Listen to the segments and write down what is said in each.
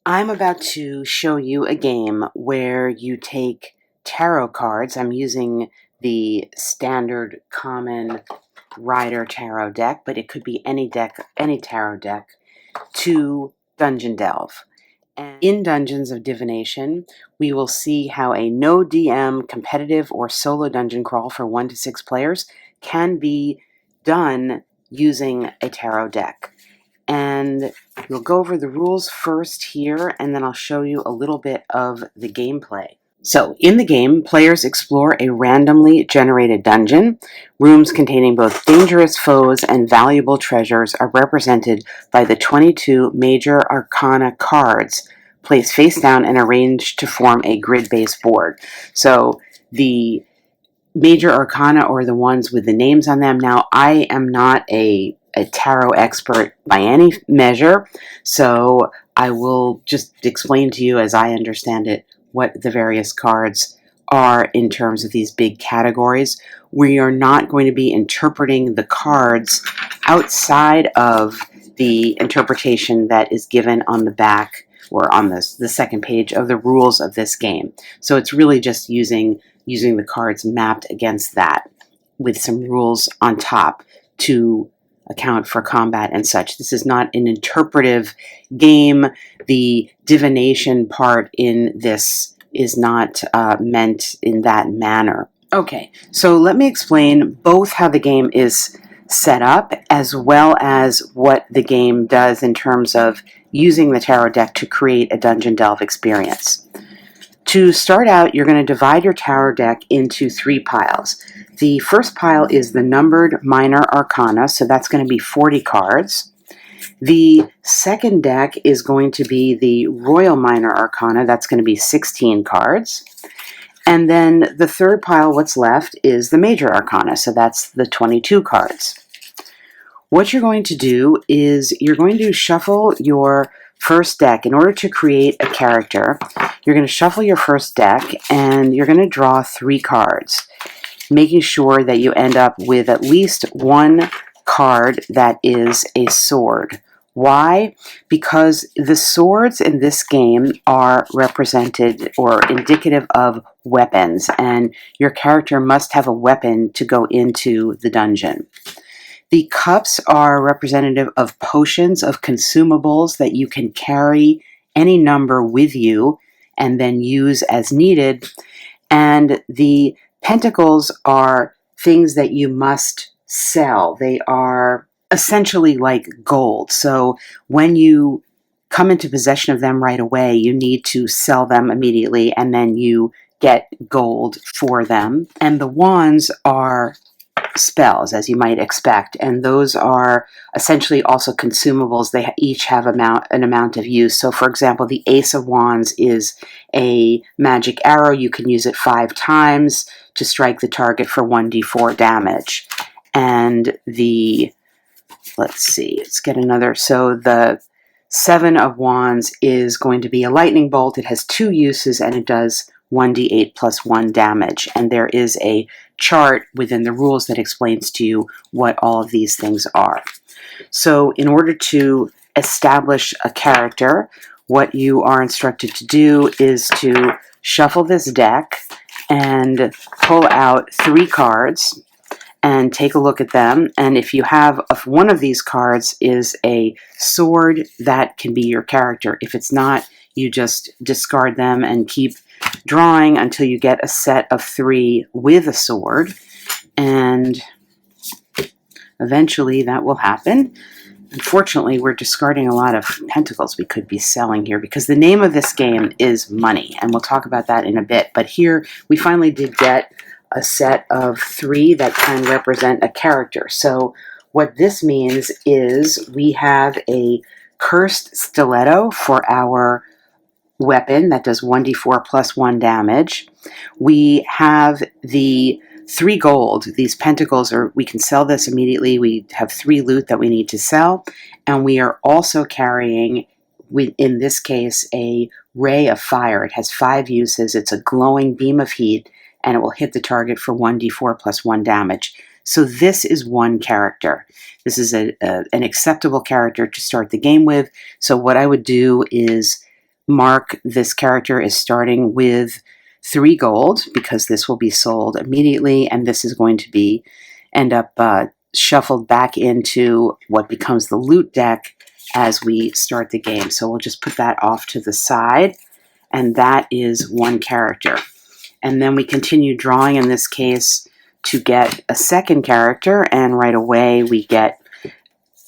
I'm about to show you a game where you take tarot cards. I'm using the standard common Rider tarot deck, but it could be any deck, any tarot deck, to dungeon delve. And in Dungeons of Divination, we will see how a no DM competitive or solo dungeon crawl for 1 to 6 players can be done using a tarot deck. And we'll go over the rules first here, and then I'll show you a little bit of the gameplay. So, in the game, players explore a randomly generated dungeon. Rooms containing both dangerous foes and valuable treasures are represented by the 22 major arcana cards placed face down and arranged to form a grid-based board. So, the major arcana are the ones with the names on them. Now, I am not a tarot expert by any measure, so I will just explain to you as I understand it what the various cards are in terms of these big categories. We are not going to be interpreting the cards outside of the interpretation that is given on the back or on the second page of the rules of this game. So it's really just using the cards mapped against that with some rules on top to account for combat and such. This is not an interpretive game. The divination part in this is not meant in that manner. Okay, so let me explain both how the game is set up as well as what the game does in terms of using the tarot deck to create a dungeon delve experience. To start out, you're going to divide your tarot deck into 3 piles. The first pile is the numbered minor arcana, so that's going to be 40 cards. The second deck is going to be the royal minor arcana, that's going to be 16 cards. And then the third pile, what's left, is the major arcana, so that's the 22 cards. What you're going to do is you're going to shuffle your first deck. In order to create a character, you're going to shuffle your first deck and you're going to draw 3 cards, making sure that you end up with at least 1 card that is a sword. Why? Because the swords in this game are represented or indicative of weapons, and your character must have a weapon to go into the dungeon. The cups are representative of potions, of consumables that you can carry any number with you and then use as needed. And the pentacles are things that you must sell. They are essentially like gold. So when you come into possession of them right away, you need to sell them immediately and then you get gold for them. And the wands are spells, as you might expect, and those are essentially also consumables. They each have an amount of use. So for example, the Ace of Wands is a magic arrow. You can use it 5 times to strike the target for 1d4 damage. And let's get another. So the 7 of Wands is going to be a lightning bolt. It has 2 uses and it does 1d8 plus 1 damage. And there is a chart within the rules that explains to you what all of these things are. So in order to establish a character, what you are instructed to do is to shuffle this deck and pull out 3 cards and take a look at them. And if one of these cards is a sword, that can be your character. If it's not, you just discard them and keep drawing until you get a set of 3 with a sword, and eventually that will happen. Unfortunately, we're discarding a lot of pentacles we could be selling here because the name of this game is money, and we'll talk about that in a bit. But here we finally did get a set of 3 that can represent a character. So what this means is we have a cursed stiletto for our weapon that does 1d4 plus 1 damage. We have the 3 gold. These pentacles we can sell this immediately. We have 3 loot that we need to sell. And we are also carrying, in this case, a ray of fire. It has 5 uses. It's a glowing beam of heat, and it will hit the target for 1d4 plus 1 damage. So this is 1 character. This is an acceptable character to start the game with. So what I would do is mark this character as starting with 3 gold, because this will be sold immediately, and this is going to be end up shuffled back into what becomes the loot deck as we start the game. So we'll just put that off to the side, and that is 1 character. And then we continue drawing, in this case, to get a 2nd character, and right away we get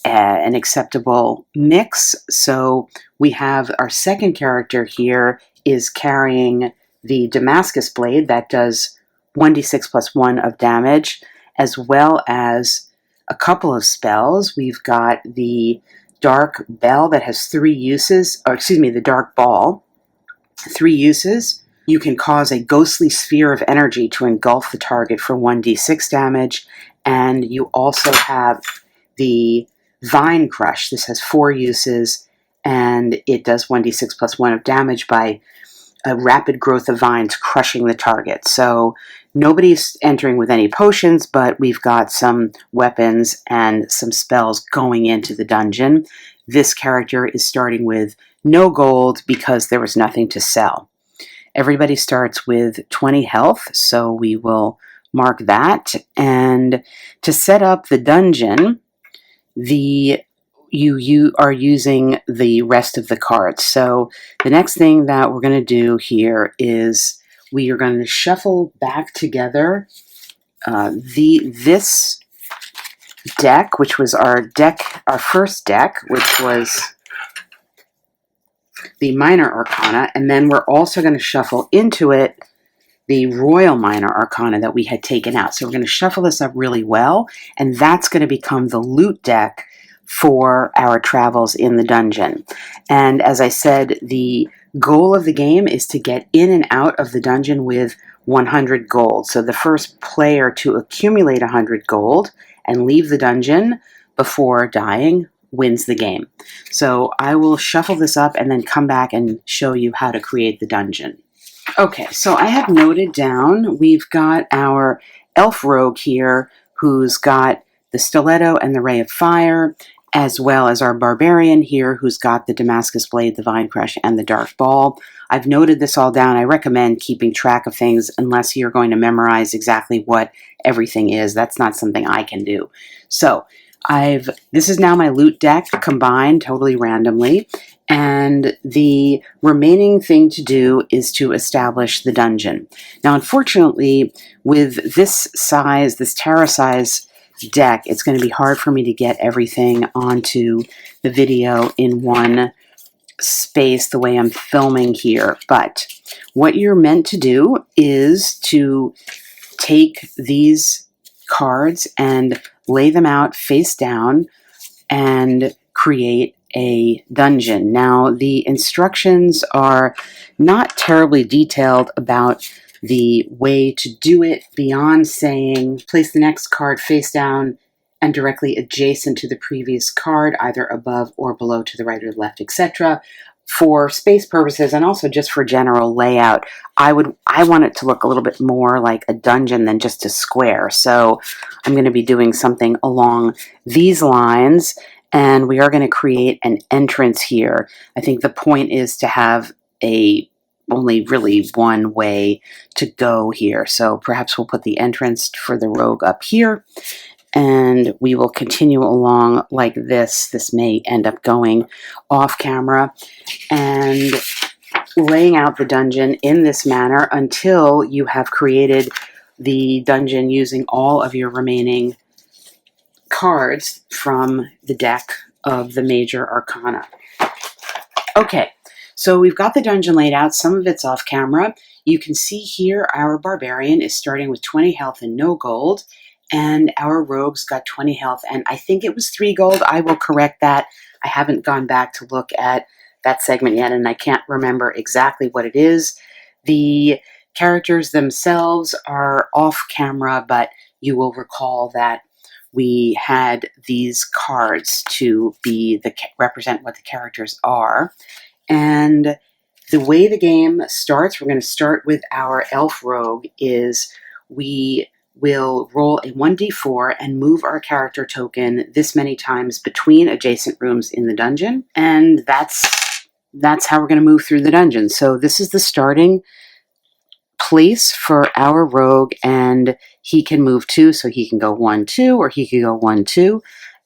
an acceptable mix. So we have our 2nd character here is carrying the Damascus Blade that does 1d6 plus 1 of damage, as well as a couple of spells. We've got the Dark Bell that has 3 uses, or excuse me, the Dark Ball, 3 uses. You can cause a ghostly sphere of energy to engulf the target for 1d6 damage, and you also have the Vine Crush. This has 4 uses, and it does 1d6 plus 1 of damage by a rapid growth of vines crushing the target. So nobody's entering with any potions, but we've got some weapons and some spells going into the dungeon. This character is starting with no gold because there was nothing to sell. Everybody starts with 20 health, so we will mark that. And to set up the dungeon, you are using the rest of the cards. So the next thing that we're going to do here is we are going to shuffle back together this deck, which was our first deck, which was the Minor Arcana, and then we're also going to shuffle into it the Royal Minor Arcana that we had taken out. So we're going to shuffle this up really well, and that's going to become the loot deck for our travels in the dungeon. And as I said, the goal of the game is to get in and out of the dungeon with 100 gold. So the first player to accumulate 100 gold and leave the dungeon before dying wins the game. So I will shuffle this up and then come back and show you how to create the dungeon. Okay, so I have noted down, we've got our elf rogue here who's got the stiletto and the ray of fire, as well as our barbarian here who's got the Damascus Blade, the Vine Crush, and the Dark Ball. I've noted this all down. I recommend keeping track of things unless you're going to memorize exactly what everything is. That's not something I can do. So this is now my loot deck combined totally randomly, and the remaining thing to do is to establish the dungeon. Now, unfortunately, with this size, this tarot size deck, it's going to be hard for me to get everything onto the video in one space the way I'm filming here. But what you're meant to do is to take these cards and lay them out face down and create a dungeon. Now, the instructions are not terribly detailed about the way to do it beyond saying place the next card face down and directly adjacent to the previous card, either above or below, to the right or the left, etc. For space purposes and also just for general layout, I want it to look a little bit more like a dungeon than just a square. So I'm going to be doing something along these lines, and we are going to create an entrance here. I think the point is to have only really one way to go here. So perhaps we'll put the entrance for the rogue up here, and we will continue along like this. This may end up going off camera, and laying out the dungeon in this manner until you have created the dungeon using all of your remaining cards from the deck of the Major Arcana. Okay, so we've got the dungeon laid out. Some of it's off camera. You can see here our Barbarian is starting with 20 health and no gold, and our Rogue's got 20 health, and I think it was 3 gold. I will correct that. I haven't gone back to look at that segment yet, and I can't remember exactly what it is. The characters themselves are off camera, but you will recall that we had these cards to represent what the characters are. And the way the game starts, we're going to start with our elf rogue, is we will roll a 1d4 and move our character token this many times between adjacent rooms in the dungeon. And that's that's how we're going to move through the dungeon. So this is the starting place for our rogue, and he can move 2, so he can go 1, 2, or he can go 1, 2.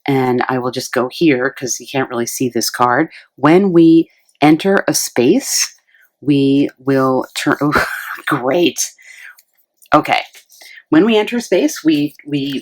And I will just go here because you can't really see this card. When we enter a space, we will turn. Oh, great. Okay. When we enter space, we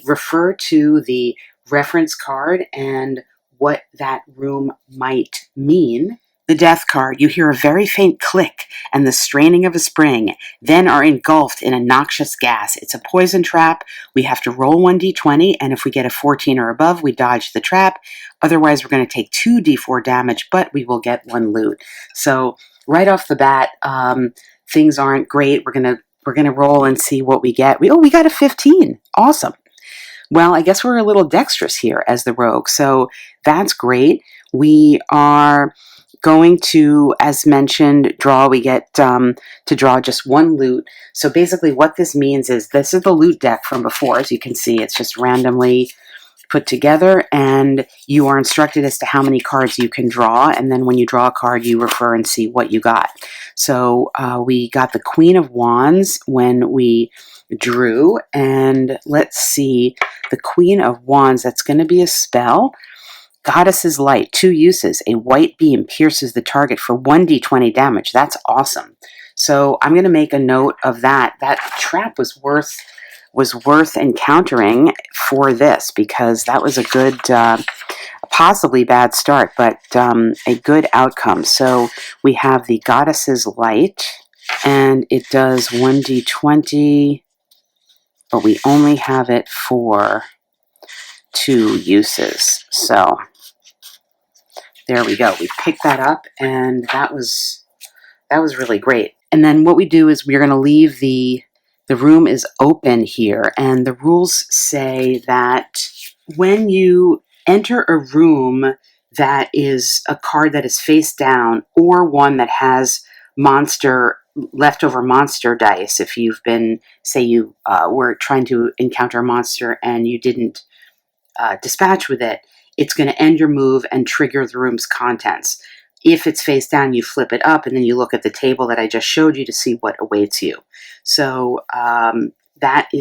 refer to the reference card and what that room might mean. The death card, you hear a very faint click and the straining of a spring, then are engulfed in a noxious gas. It's a poison trap. We have to roll 1d20, and if we get a 14 or above, we dodge the trap. Otherwise, we're going to take 2d4 damage, but we will get 1 loot. So right off the bat, things aren't great. We're going to roll and see what we get. We got a 15. Awesome. Well, I guess we're a little dexterous here as the rogue, so that's great. We are going to, as mentioned, draw. We get to draw just 1 loot. So basically what this means is this is the loot deck from before. As you can see, it's just randomly put together, and you are instructed as to how many cards you can draw, and then when you draw a card, you refer and see what you got. So we got the Queen of Wands when we drew, and let's see, the Queen of Wands, that's going to be a spell. Goddess's Light, 2 uses. A white beam pierces the target for 1d20 damage. That's awesome. So I'm going to make a note of that. That trap was worth encountering for this, because that was a good, possibly bad start, but a good outcome. So we have the Goddess's Light, and it does 1d20, but we only have it for 2 uses. So there we go. We picked that up, and that was really great. And then what we do is we're going to leave the room is open here, and the rules say that when you enter a room that is a card that is face down, or one that has leftover monster dice, if you've been, say you were trying to encounter a monster and you didn't dispatch with it, it's going to end your move and trigger the room's contents. If it's face down, you flip it up, and then you look at the table that I just showed you to see what awaits you. So that's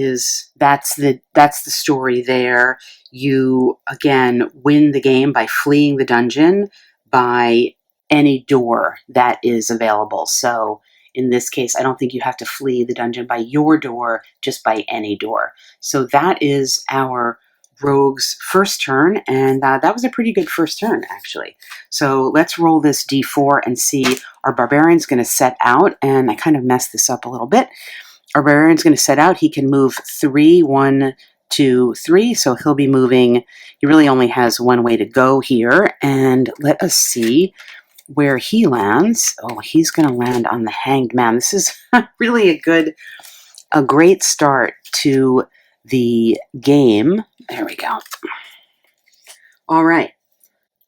the story there. You, again, win the game by fleeing the dungeon by any door that is available. So in this case, I don't think you have to flee the dungeon by your door, just by any door. So that is our rogue's first turn, and that was a pretty good first turn, actually. So let's roll this d4 and see. Our Barbarian's going to set out, and I kind of messed this up a little bit. Our Barbarian's going to set out. He can move 3, 1, 2, 3, so he'll be moving. He really only has 1 way to go here, and let us see where he lands. Oh, he's going to land on the Hanged Man. This is really a great start to the game. There we go. All right.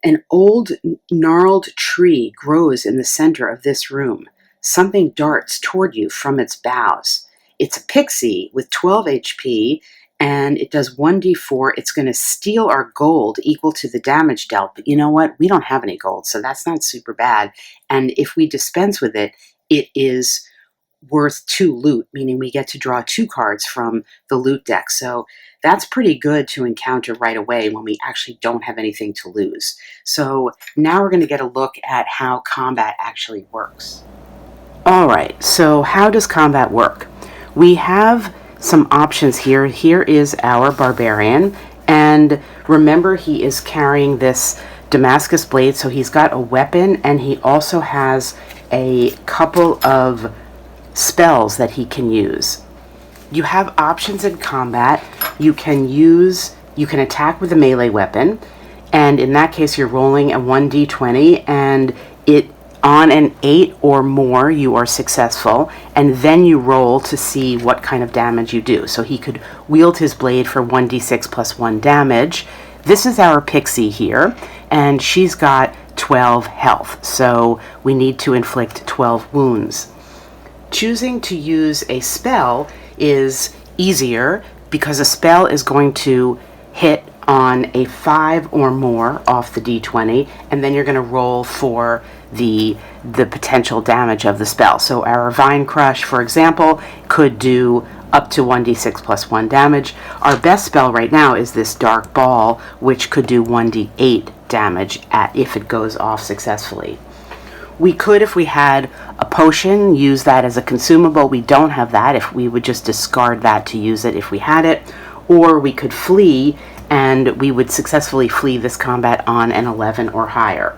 An old, gnarled tree grows in the center of this room. Something darts toward you from its boughs. It's a pixie with 12 HP, and it does 1d4. It's going to steal our gold equal to the damage dealt. But you know what? We don't have any gold, so that's not super bad. And if we dispense with it, it is worth 2 loot, meaning we get to draw 2 cards from the loot deck. So that's pretty good to encounter right away when we actually don't have anything to lose. So now we're going to get a look at how combat actually works. All right, so how does combat work? We have some options here. Here is our Barbarian, and remember, he is carrying this Damascus blade, so he's got a weapon, and he also has a couple of spells that he can use. You have options in combat. You can attack with a melee weapon, and in that case you're rolling a 1d20, and on an 8 or more you are successful, and then you roll to see what kind of damage you do. So he could wield his blade for 1d6 plus 1 damage. This is our pixie here, and she's got 12 health, so we need to inflict 12 wounds. Choosing to use a spell is easier because a spell is going to hit on a 5 or more off the d20, and then you're going to roll for the the potential damage of the spell. So our Vine Crush, for example, could do up to 1d6 plus 1 damage. Our best spell right now is this Dark Ball, which could do 1d8 damage if it goes off successfully. We could, if we had a potion, use that as a consumable. We don't have that. If we would just discard that to use it if we had it. Or we could flee, and we would successfully flee this combat on an 11 or higher.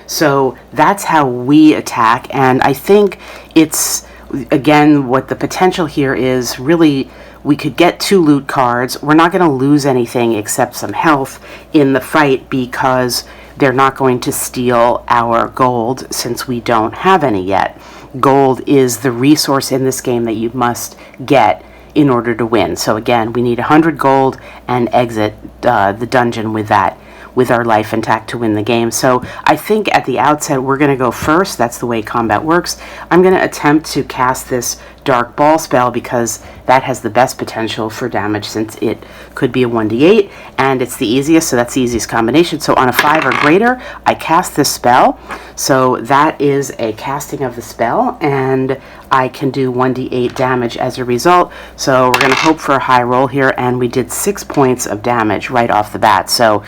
So that's how we attack, and I think it's, again, what the potential here is, really, we could get 2 loot cards. We're not going to lose anything except some health in the fight because they're not going to steal our gold since we don't have any yet. Gold is the resource in this game that you must get in order to win. So again, we need 100 gold and exit the dungeon with that, with our life intact to win the game. So I think at the outset we're going to go first. That's the way combat works. I'm going to attempt to cast this Dark Ball spell because that has the best potential for damage since it could be a 1d8 and it's the easiest, so that's the easiest combination. So on a 5 or greater, I cast this spell. So that is a casting of the spell, and I can do 1d8 damage as a result. So we're going to hope for a high roll here, and we did 6 points of damage right off the bat. So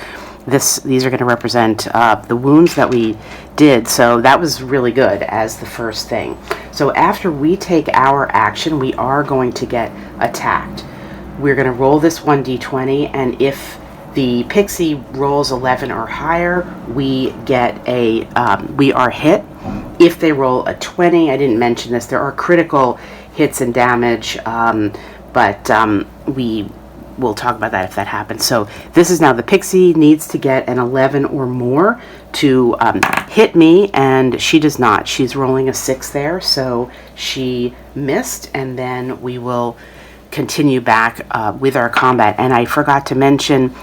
these are going to represent the wounds that we did, so that was really good as the first thing. So after we take our action, we are going to get attacked. We're going to roll this 1d20, and if the pixie rolls 11 or higher, we get we are hit. If they roll a 20, I didn't mention this, there are critical hits and damage, but we'll talk about that if that happens. So this is now the pixie needs to get an 11 or more to hit me, and she does not. She's rolling a 6 there, so she missed, and then we will continue back with our combat. And I forgot to mention,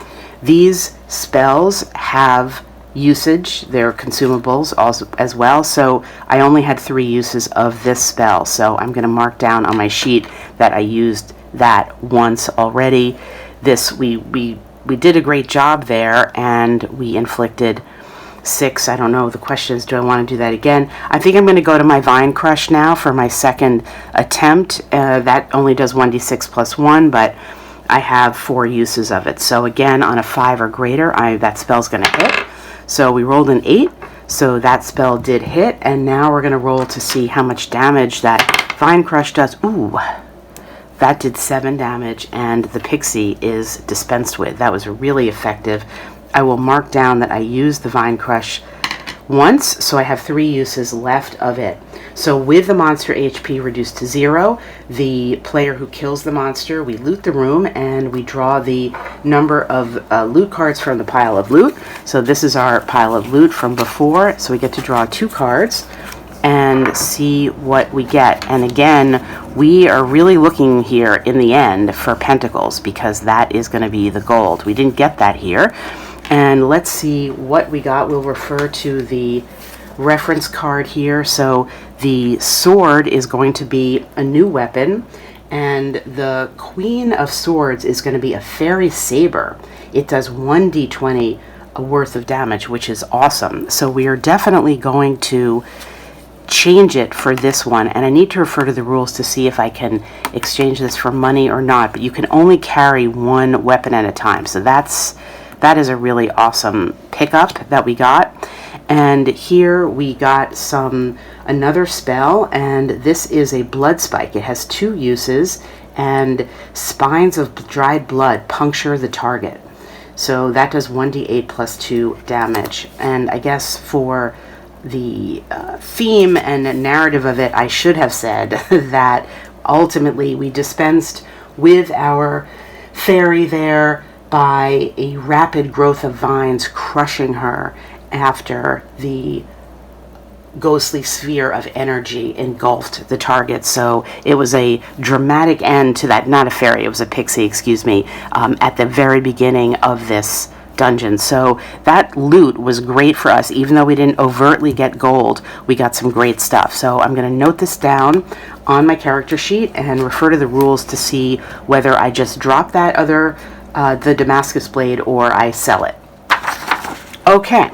these spells have usage. They're consumables also, as well, so I only had 3 uses of this spell, so I'm going to mark down on my sheet that I used that once already. This we did a great job there, and we inflicted 6. I don't know, the question is, do I want to do that again? I think I'm going to go to my Vine Crush now for my second attempt. That only does 1d6 plus 1, but I have 4 uses of it. So again, on a 5 or greater, that spell's going to hit. So we rolled an 8, so that spell did hit, and now we're going to roll to see how much damage that Vine Crush does. Ooh, that did 7 damage, and the pixie is dispensed with. That was really effective. I will mark down that I used the Vine Crush once, so I have 3 uses left of it. So with the monster HP reduced to 0, the player who kills the monster, we loot the room, and we draw the number of loot cards from the pile of loot. So this is our pile of loot from before, so we get to draw 2 cards and see what we get. And again, we are really looking here in the end for pentacles, because that is going to be the gold. We didn't get that here. And let's see what we got. We'll refer to the reference card here. So the sword is going to be a new weapon, and the Queen of Swords is going to be a fairy saber. It does 1d20 worth of damage, which is awesome. So we are definitely going to change it for this one, and I need to refer to the rules to see if I can exchange this for money or not, but you can only carry 1 weapon at a time. So that is a really awesome pickup that we got. And here we got another spell, and this is a blood spike. It has 2 uses, and spines of dried blood puncture the target. So that does 1d8 plus 2 damage. And I guess for the theme and narrative of it, I should have said that ultimately we dispensed with our fairy there by a rapid growth of vines crushing her after the ghostly sphere of energy engulfed the target. So it was a dramatic end to that, not a fairy, it was a pixie, excuse me, at the very beginning of this dungeon. So that loot was great for us. Even though we didn't overtly get gold, we got some great stuff. So I'm going to note this down on my character sheet and refer to the rules to see whether I just drop that other the Damascus blade or I sell it. Okay,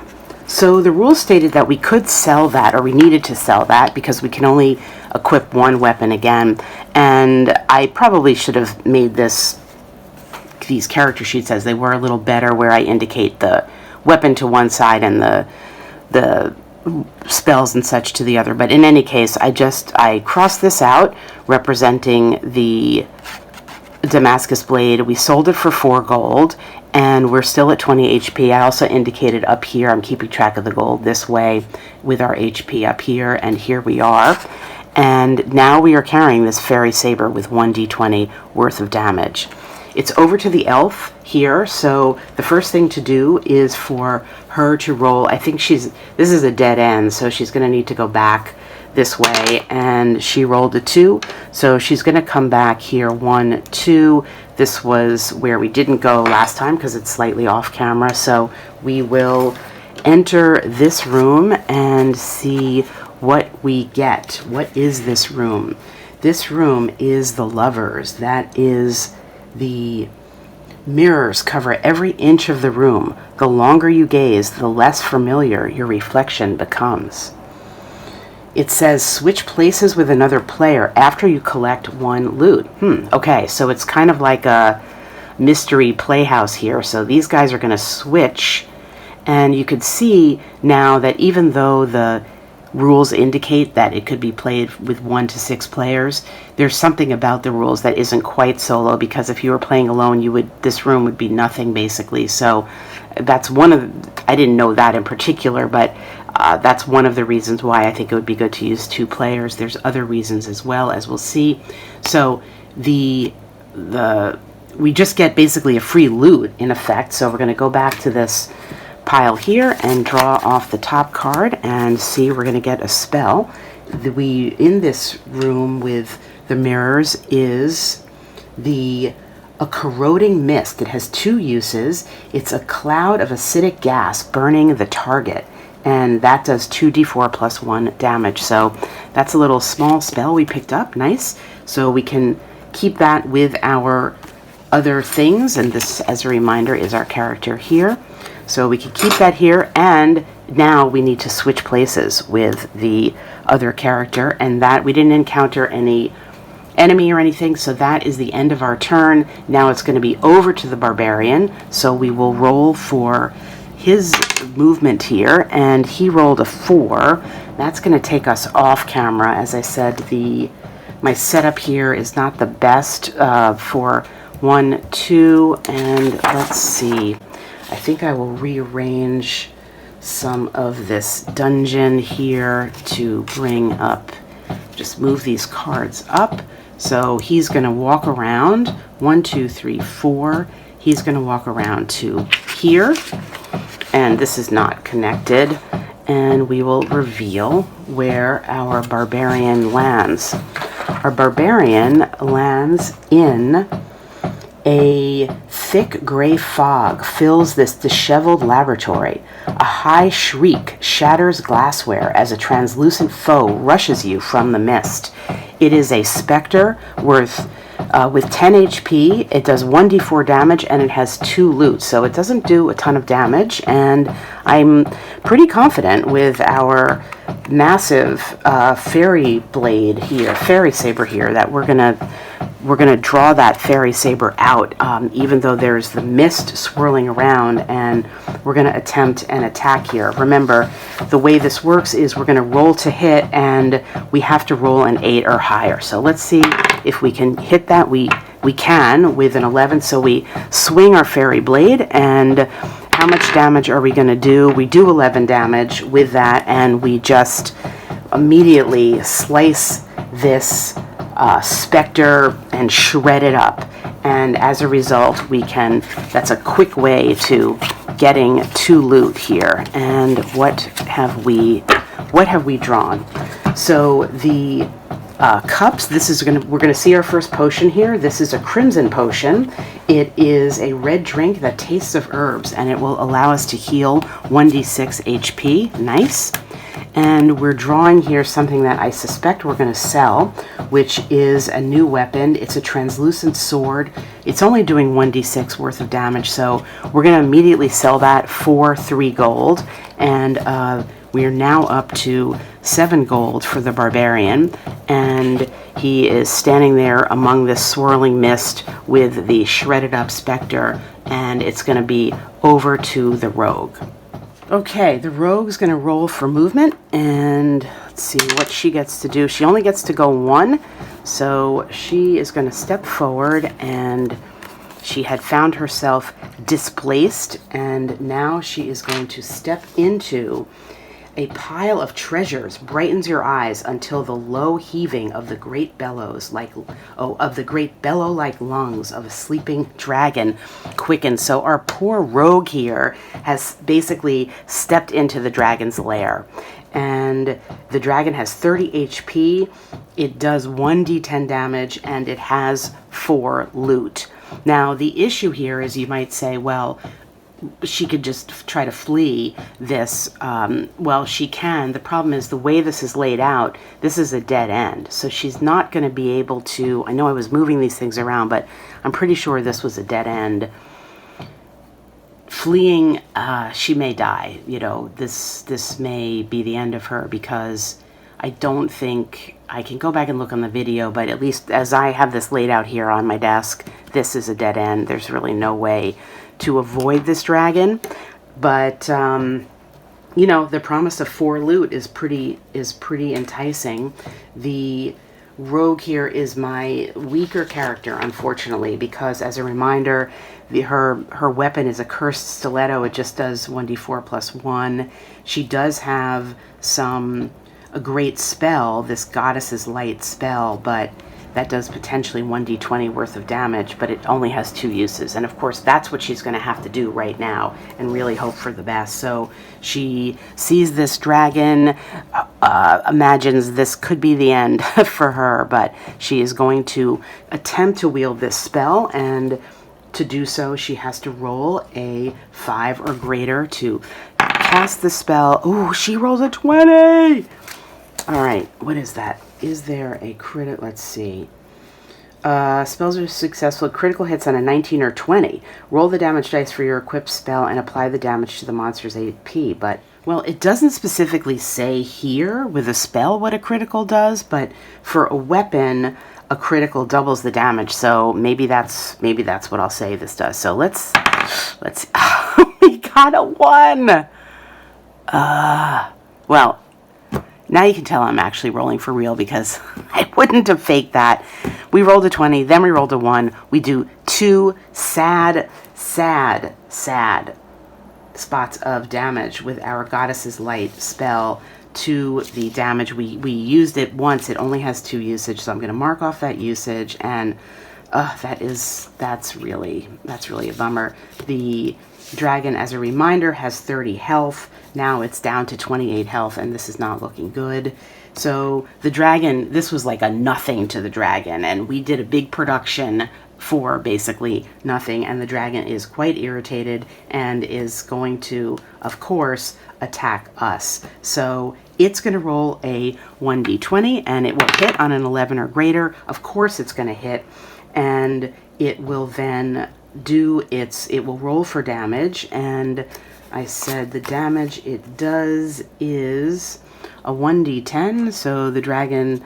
So the rules stated that we could sell that, or we needed to sell that, because we can only equip one weapon again. And I probably should have made these character sheets as they were a little better, where I indicate the weapon to one side and the spells and such to the other. But in any case, I crossed this out representing the Damascus blade. We sold it for 4 gold, and we're still at 20 HP. I also indicated up here, I'm keeping track of the gold this way with our HP up here, and here we are. And now we are carrying this fairy saber with 1d20 worth of damage. It's over to the elf here, so the first thing to do is for her to roll. I think this is a dead end, so she's going to need to go back this way, and she rolled a 2, so she's going to come back here. 1, 2. This was where we didn't go last time because it's slightly off camera, so we will enter this room and see what we get. What is this room? This room is the lovers. That is the mirrors cover every inch of the room. The longer you gaze, the less familiar your reflection becomes. It says switch places with another player after you collect 1 loot. Okay, so it's kind of like a mystery playhouse here. So these guys are going to switch, and you could see now that even though the rules indicate that it could be played with 1 to 6 players, there's something about the rules that isn't quite solo, because if you were playing alone, this room would be nothing basically. So that's I didn't know that in particular, but that's one of the reasons why I think it would be good to use 2 players. There's other reasons as well, as we'll see. So we just get basically a free loot in effect. So we're going to go back to this pile here and draw off the top card and see. We're going to get a spell. In this room with the mirrors is a corroding mist. It has 2 uses. It's a cloud of acidic gas burning the target, and that does 2d4 plus 1 damage. So that's a little small spell we picked up. Nice. So we can keep that with our other things, and this, as a reminder, is our character here. So we can keep that here, and now we need to switch places with the other character, and that we didn't encounter any enemy or anything, so that is the end of our turn. Now it's going to be over to the Barbarian, so we will roll for his movement here, and he rolled a 4. That's going to take us off camera. As I said, my setup here is not the best for 1, 2, and let's see. I think I will rearrange some of this dungeon here to bring up, just move these cards up. So he's going to walk around 1, 2, 3, 4. He's going to walk around to here, and this is not connected, and we will reveal where our Barbarian lands. Our Barbarian lands in a thick gray fog fills this disheveled laboratory. A high shriek shatters glassware as a translucent foe rushes you from the mist. It is a specter with 10 HP. It does 1d4 damage, and it has 2 loot, so it doesn't do a ton of damage, and I'm pretty confident with our massive fairy blade here, fairy saber here, that we're gonna draw that fairy saber out, even though there's the mist swirling around, and we're gonna attempt an attack here. Remember, the way this works is we're gonna roll to hit, and we have to roll an 8 or higher. So let's see if we can hit that. We can with an 11, so we swing our fairy blade, and how much damage are we gonna do? We do 11 damage with that, and we just immediately slice this specter and shred it up, and as a result that's a quick way to getting 2 loot here. And what have we drawn? So the cups, we're gonna see our first potion here. This is a crimson potion. It is a red drink that tastes of herbs, and it will allow us to heal 1d6 HP. Nice. And we're drawing here something that I suspect we're going to sell, which is a new weapon. It's a translucent sword. It's only doing 1d6 worth of damage, so we're going to immediately sell that for 3 gold. And we are now up to 7 gold for the Barbarian. And he is standing there among this swirling mist with the shredded up specter. And it's going to be over to the rogue. Okay, the rogue's going to roll for movement, and let's see what she gets to do. She only gets to go 1, so she is going to step forward, and she had found herself displaced, and now she is going to step into a pile of treasures brightens your eyes until the low heaving of the great bellows of the great bellow-like lungs of a sleeping dragon quickens. So our poor rogue here has basically stepped into the dragon's lair. And the dragon has 30 HP, it does 1d10 damage, and it has 4 loot. Now the issue here is, you might say, well, she could just try to flee this. Well, she can. The problem is the way this is laid out, this is a dead end. So she's not going to be able to, I know I was moving these things around, but I'm pretty sure this was a dead end. Fleeing, she may die. You know, this may be the end of her, because I don't think, I can go back and look on the video, but at least as I have this laid out here on my desk, this is a dead end. There's really no way to avoid this dragon. But you know, the promise of 4 loot is pretty enticing. The rogue here is my weaker character, unfortunately, because as a reminder, her weapon is a cursed stiletto. It just does 1d4 plus 1. She does have a great spell, this Goddess's Light spell, but that does potentially 1d20 worth of damage, but it only has 2 uses. And of course, that's what she's going to have to do right now and really hope for the best. So she sees this dragon, imagines this could be the end for her, but she is going to attempt to wield this spell, and to do so, she has to roll a 5 or greater to cast the spell. Ooh, she rolls a 20! All right, what is that? Is there a crit? Let's see. Spells are successful. Critical hits on a 19 or 20. Roll the damage dice for your equipped spell and apply the damage to the monster's AP. But, well, it doesn't specifically say here with a spell what a critical does, but for a weapon, a critical doubles the damage. So maybe that's what I'll say this does. So let's. Oh, we got a 1. Well. Now you can tell I'm actually rolling for real, because I wouldn't have faked that. We rolled a 20, then we rolled a 1. We do 2 sad spots of damage with our Goddess's Light spell to the damage. We used it once. It only has 2 usage, so I'm going to mark off that usage, and that's really a bummer. The dragon, as a reminder, has 30 health. Now it's down to 28 health, and this is not looking good. So the dragon, this was like a nothing to the dragon, and we did a big production for basically nothing, and the dragon is quite irritated and is going to, of course, attack us. So it's going to roll a 1d20, and it will hit on an 11 or greater. Of course it's going to hit, and it will then it will roll for damage, and I said the damage it does is a 1d10, so the dragon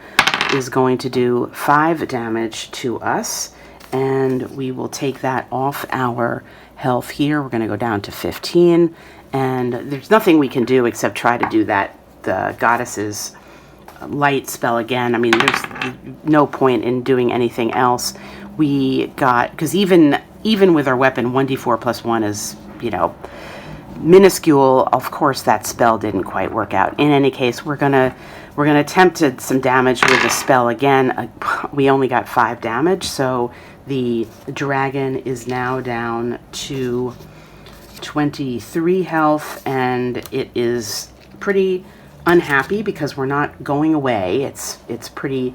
is going to do 5 damage to us, and we will take that off our health here. We're going to go down to 15, and there's nothing we can do except try to do that, the Goddess's Light spell again. I mean, there's no point in doing anything else. We got, because even with our weapon, 1d4 plus 1 is, you know, minuscule. Of course, that spell didn't quite work out. In any case, we're gonna attempt some damage with the spell again. We only got 5 damage, so the dragon is now down to 23 health, and it is pretty unhappy because we're not going away. It's pretty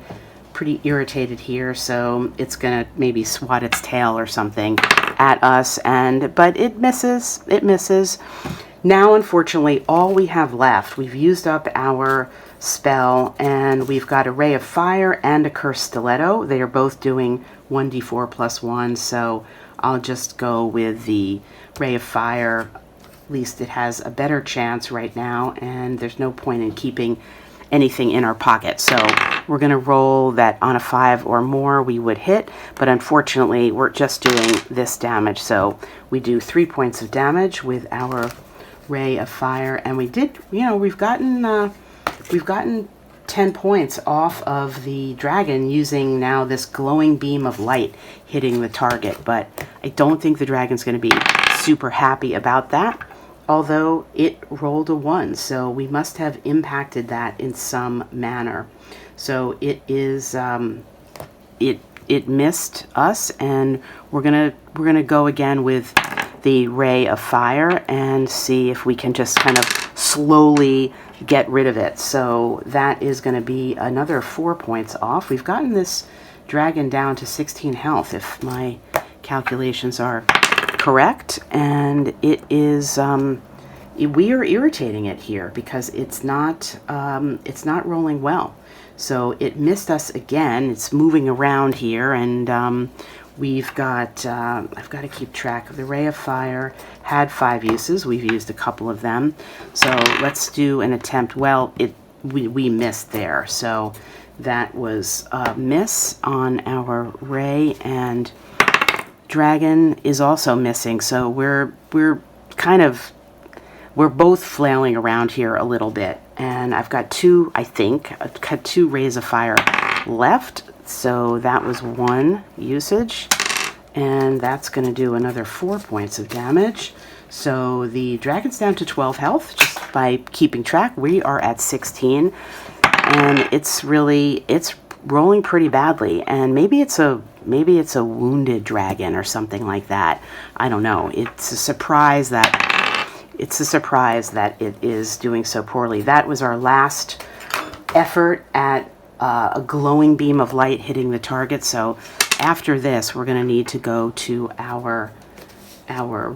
irritated here, so it's gonna maybe swat its tail or something at us, but it misses. Now, unfortunately, all we have left, we've used up our spell, and we've got a Ray of Fire and a Cursed Stiletto. They are both doing 1d4 plus 1, so I'll just go with the Ray of Fire. At least it has a better chance right now, and there's no point in keeping anything in our pocket. So we're going to roll that on a 5 or more we would hit, but unfortunately we're just doing this damage. So we do 3 points of damage with our Ray of Fire, and we did, we've gotten 10 points off of the dragon using now this glowing beam of light hitting the target, but I don't think the dragon's going to be super happy about that, although it rolled a 1, so we must have impacted that in some manner. So it is it missed us, and we're gonna go again with the Ray of Fire and see if we can just kind of slowly get rid of it. So that is going to be another 4 points off. We've gotten this dragon down to 16 health, if my calculations are correct, and it is we are irritating it here because it's not rolling well. So it missed us again. It's moving around here, and we've got, I've got to keep track of the Ray of Fire. Had 5 uses. We've used a couple of them. So let's do an attempt. Well, we missed there. So that was a miss on our Ray, and Dragon is also missing. So we're both flailing around here a little bit. And I've got 2, I think, I've got 2 Rays of Fire left. So that was 1 usage, and that's going to do another 4 points of damage. So the dragon's down to 12 health just by keeping track. We are at 16, and it's rolling pretty badly. And maybe it's a wounded dragon or something like that. I don't know. It's a surprise that it is doing so poorly. That was our last effort at a glowing beam of light hitting the target. So after this, we're going to need to go to our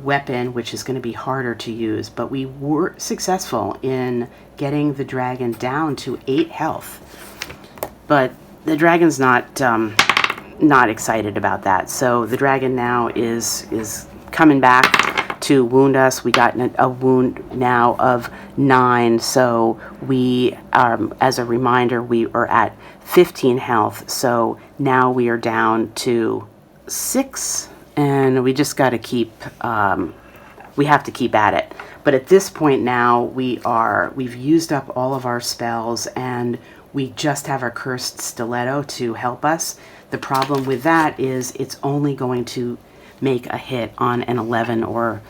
weapon, which is going to be harder to use. But we were successful in getting the dragon down to 8 health. But the dragon's not excited about that. So the dragon now is coming back to wound us. We got a wound now of 9, so we, as a reminder, we are at 15 health, so now we are down to 6, and we just got to keep, we have to keep at it. But at this point now, we've used up all of our spells, and we just have our Cursed Stiletto to help us. The problem with that is it's only going to make a hit on an 11 or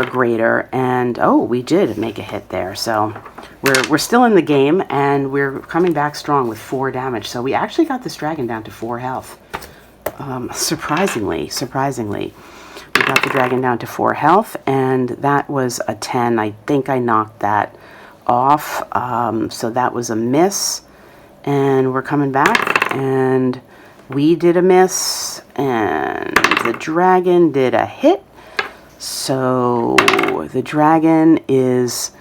greater, and oh, we did make a hit there. So we're still in the game, and we're coming back strong with 4 damage. So we actually got this dragon down to 4 health. Surprisingly, we got the dragon down to 4 health, and that was a 10. I think I knocked that off. So that was a miss, and we're coming back, and we did a miss, and the dragon did a hit. So the dragon is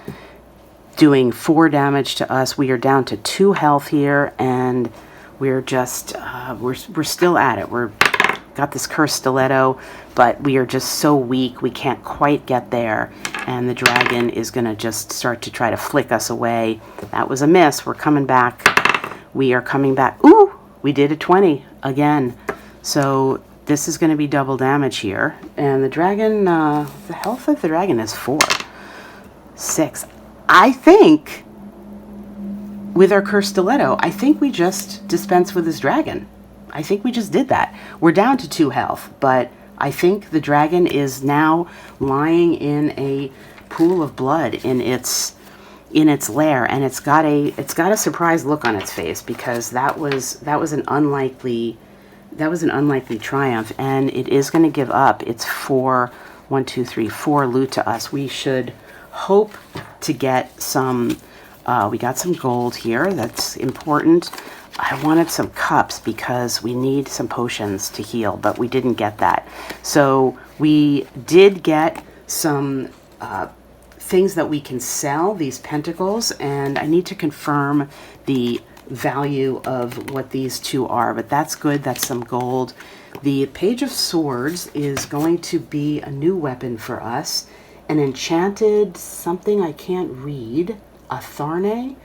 doing 4 damage to us. We are down to 2 health here, and we're just we're still at it. We're got this Cursed Stiletto, but we are just so weak we can't quite get there, and the dragon is going to just start to try to flick us away. That was a miss. We're coming back. We are coming back. Ooh, we did a 20 again. So this is going to be double damage here. And the dragon, the health of the dragon is 4. 6. I think, with our Cursed Stiletto, I think we just dispense with this dragon. I think we just did that. We're down to 2 health, but I think the dragon is now lying in a pool of blood in its lair, and it's got a surprised look on its face, because that was an unlikely triumph, and it is going to give up its 4 loot to us. We should hope to get some, we got some gold here. That's important. I wanted some cups because we need some potions to heal, but we didn't get that. So we did get some things that we can sell, these pentacles, and I need to confirm the value of what these two are, but that's good. That's some gold. The Page of Swords is going to be a new weapon for us. An enchanted something I can't read. A Tharne.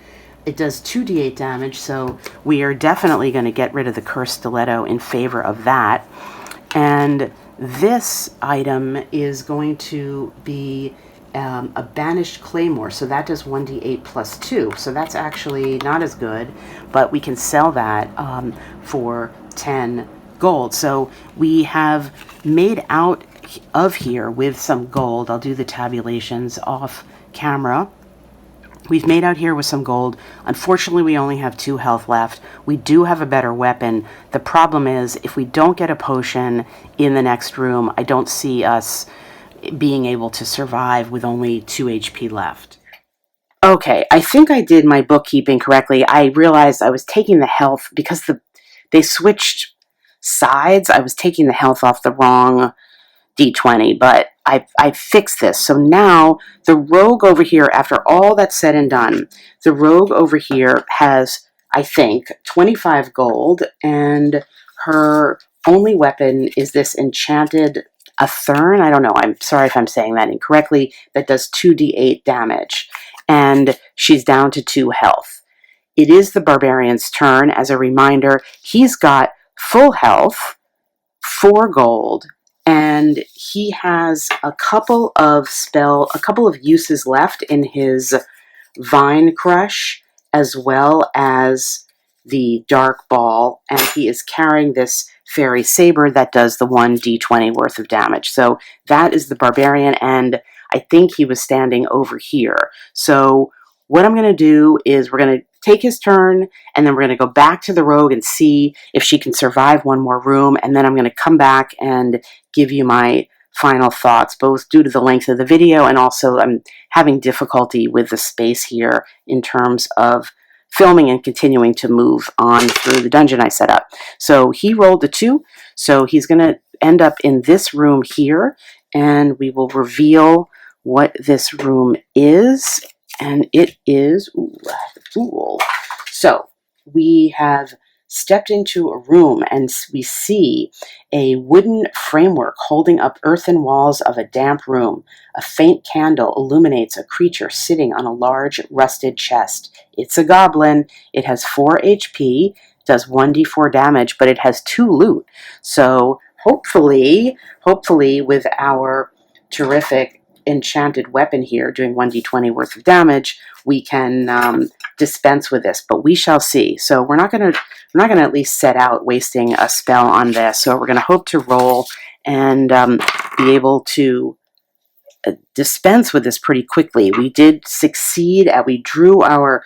It does 2d8 damage, so we are definitely going to get rid of the Cursed Stiletto in favor of that. And this item is going to be a Banished Claymore, so that does 1d8 plus 2. So that's actually not as good, but we can sell that for 10 gold. So we have made out of here with some gold. I'll do the tabulations off camera. We've made out here with some gold. Unfortunately, we only have 2 health left. We do have a better weapon. The problem is, if we don't get a potion in the next room, I don't see us being able to survive with only 2 HP left. Okay, I think I did my bookkeeping correctly. I realized I was taking the health, because they switched sides, I was taking the health off the wrong D20, but I fixed this. So now the rogue over here, after all that's said and done, the rogue over here has, I think, 25 gold, and her only weapon is this enchanted Athern. I don't know. I'm sorry if I'm saying that incorrectly. That does 2d8 damage, and she's down to 2 health. It is the Barbarian's turn. As a reminder, he's got full health, 4 gold, and he has a couple of uses left in his Vine Crush, as well as the Dark Ball, and he is carrying this Fairy Saber that does the 1d20 worth of damage. So that is the Barbarian, and I think he was standing over here. So what I'm going to do is we're going to take his turn, and then we're going to go back to the rogue and see if she can survive one more room, and then I'm going to come back and give you my final thoughts, both due to the length of the video and also I'm having difficulty with the space here in terms of filming and continuing to move on through the dungeon I set up. So he rolled a 2, so he's going to end up in this room here, and we will reveal what this room is. And it is, cool. So we have stepped into a room, and we see a wooden framework holding up earthen walls of a damp room. A faint candle illuminates a creature sitting on a large rusted chest. It's a goblin. It has 4 HP, does 1d4 damage, but it has 2 loot. So hopefully with our terrific enchanted weapon here doing 1d20 worth of damage, we can dispense with this, but we shall see. So we're not gonna at least set out wasting a spell on this. So we're gonna hope to roll and be able to dispense with this pretty quickly. We did succeed. We drew our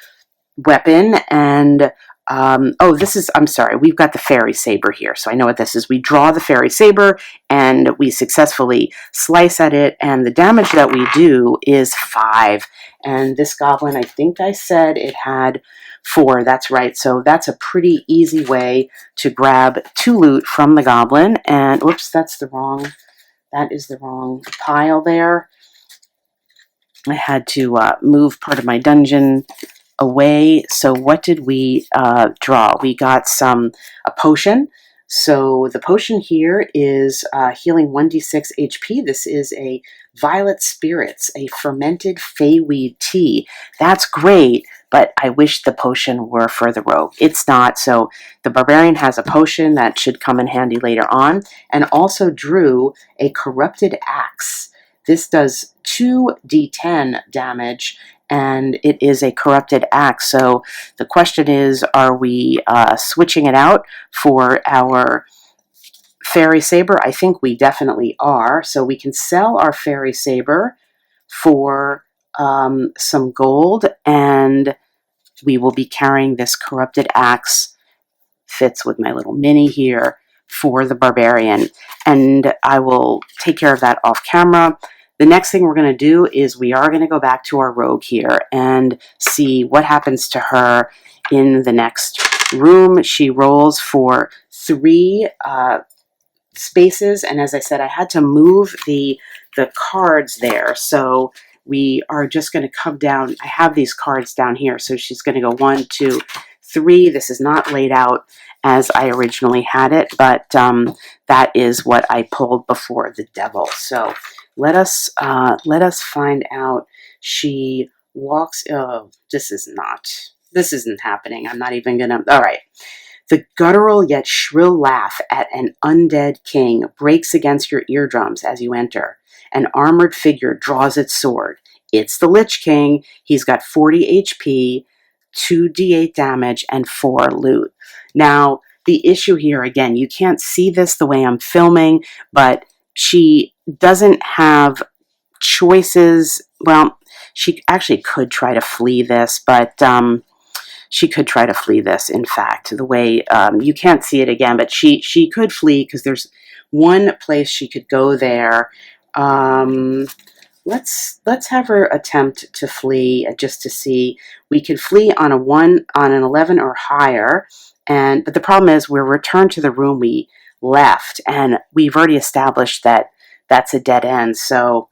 weapon, and I'm sorry, we've got the Fairy Saber here, so I know what this is. We draw the Fairy Saber, and we successfully slice at it, and the damage that we do is 5. And this goblin, I think I said it had 4. That's right, so that's a pretty easy way to grab 2 loot from the goblin. And, whoops, that is the wrong pile there. I had to move part of my dungeon away. So what did we draw? We got a potion. So the potion here is healing 1d6 HP. This is a Violet Spirits, a fermented feyweed tea. That's great, but I wish the potion were for the rogue. It's not, so the Barbarian has a potion that should come in handy later on, and also drew a Corrupted Axe. This does 2d10 damage, and it is a Corrupted Axe. So the question is, are we switching it out for our Fairy Saber? I think we definitely are. So we can sell our Fairy Saber for some gold, and we will be carrying this Corrupted Axe. Fits with my little mini here for the Barbarian, and I will take care of that off camera. The next thing we're going to do is we are going to go back to our rogue here and see what happens to her in the next room. She rolls for 3 spaces, and as I said, I had to move the cards there. So we are just going to come down. I have these cards down here, so she's going to go 1, 2, 3. This is not laid out as I originally had it, but that is what I pulled before the devil. So let us find out. She walks. Oh, this isn't happening. I'm not even gonna. All right. The guttural yet shrill laugh at an undead king breaks against your eardrums as you enter. An armored figure draws its sword. It's the Lich King. He's got 40 HP, 2d8 damage, and 4 loot. Now, the issue here, again, you can't see this the way I'm filming, but she doesn't have choices. Well, she actually could try to flee this, but she could try to flee this, in fact, the way you can't see it again, but she could flee because there's one place she could go there. Let's have her attempt to flee just to see. We could flee on an 11 or higher, but the problem is we're returned to the room we left, and we've already established that that's a dead end. So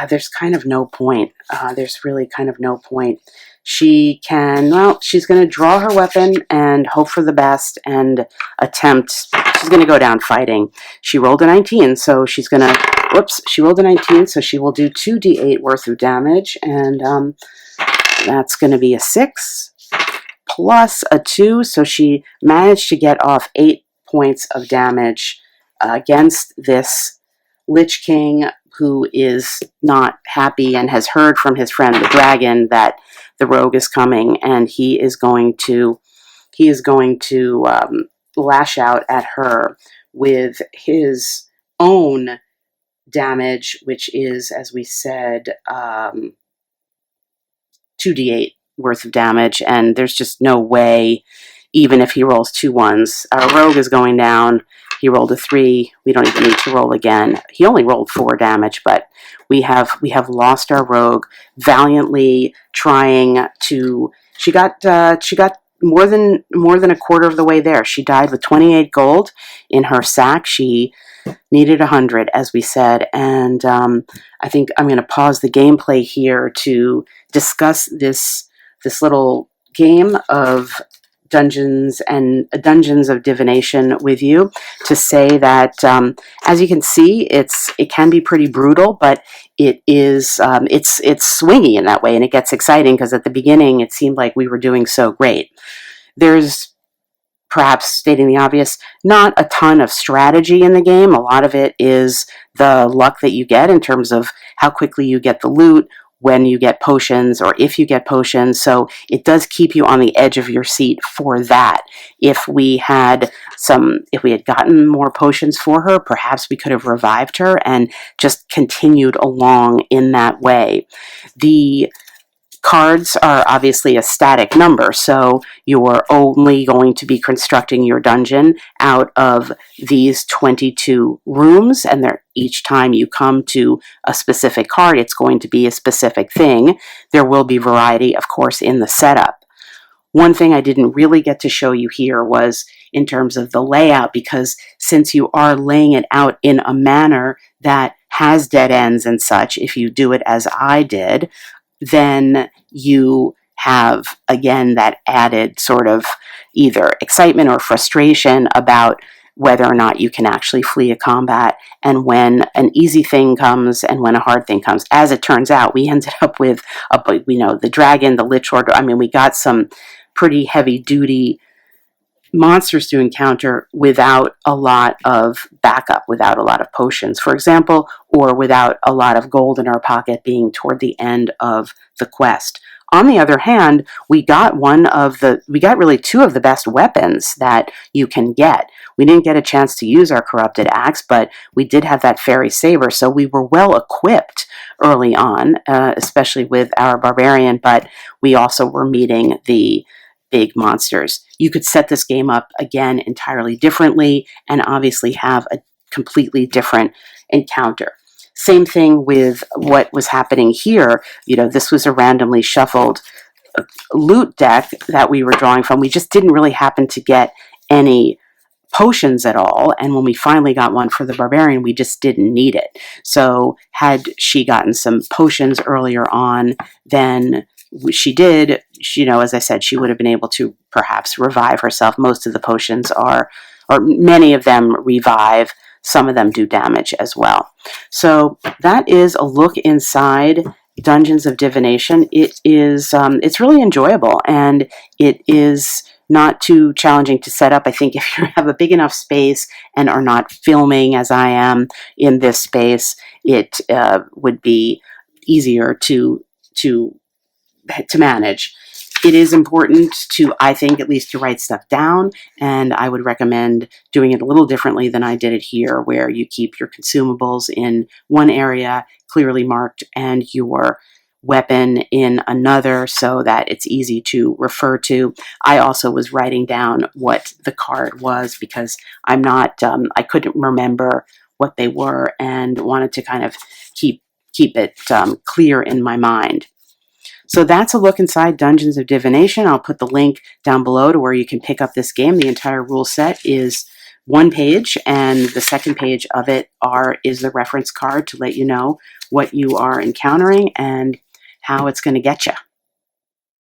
there's kind of no point. There's really kind of no point. She's going to draw her weapon and hope for the best and she's going to go down fighting. She rolled a 19, so she rolled a 19, so she will do 2d8 worth of damage, and that's going to be a 6 plus a 2, so she managed to get off 8 points of damage against this Lich King, who is not happy and has heard from his friend the dragon that the rogue is coming, and he is going to lash out at her with his own damage, which is, as we said, 2d8 worth of damage, and there's just no way, even if he rolls 2 1s. Our rogue is going down. He rolled a 3. We don't even need to roll again. He only rolled 4 damage, but we have lost our rogue valiantly trying to. She got more than a quarter of the way there. She died with 28 gold in her sack. She needed 100, as we said, and I think I'm going to pause the gameplay here to discuss this little game of Dungeons of Divination with you, to say that as you can see, it can be pretty brutal, but it is it's swingy in that way, and it gets exciting because at the beginning it seemed like we were doing so great. There's, perhaps stating the obvious, not a ton of strategy in the game. A lot of it is the luck that you get in terms of how quickly you get the loot, when you get potions, or if you get potions. So it does keep you on the edge of your seat for that. If we had gotten more potions for her, perhaps we could have revived her and just continued along in that way. The cards are obviously a static number, so you're only going to be constructing your dungeon out of these 22 rooms, and each time you come to a specific card, it's going to be a specific thing. There will be variety, of course, in the setup. One thing I didn't really get to show you here was in terms of the layout, because since you are laying it out in a manner that has dead ends and such, if you do it as I did, then you have, again, that added sort of either excitement or frustration about whether or not you can actually flee a combat, and when an easy thing comes and when a hard thing comes. As it turns out, we ended up with the dragon, the Lich Lord. I mean, we got some pretty heavy-duty monsters to encounter without a lot of backup, without a lot of potions, for example, or without a lot of gold in our pocket being toward the end of the quest. On the other hand, we got really 2 of the best weapons that you can get. We didn't get a chance to use our corrupted axe, but we did have that fairy saber, so we were well equipped early on, especially with our barbarian, but we also were meeting the big monsters. You could set this game up again entirely differently and obviously have a completely different encounter. Same thing with what was happening here. This was a randomly shuffled loot deck that we were drawing from. We just didn't really happen to get any potions at all, and when we finally got one for the Barbarian, we just didn't need it. So had she gotten some potions earlier on, then she did, as I said, she would have been able to perhaps revive herself. Most of the potions are, or many of them revive. Some of them do damage as well. So that is a look inside Dungeons of Divination. It is, it's really enjoyable, and it is not too challenging to set up. I think if you have a big enough space and are not filming as I am in this space, it would be easier to manage. It is important to, I think, at least to write stuff down, and I would recommend doing it a little differently than I did it here, where you keep your consumables in one area, clearly marked, and your weapon in another, so that it's easy to refer to. I also was writing down what the card was, because I'm not, I couldn't remember what they were, and wanted to kind of keep it clear in my mind. So that's a look inside Dungeons of Divination. I'll put the link down below to where you can pick up this game. The entire rule set is one page, and the second page of it is the reference card to let you know what you are encountering and how it's going to get you.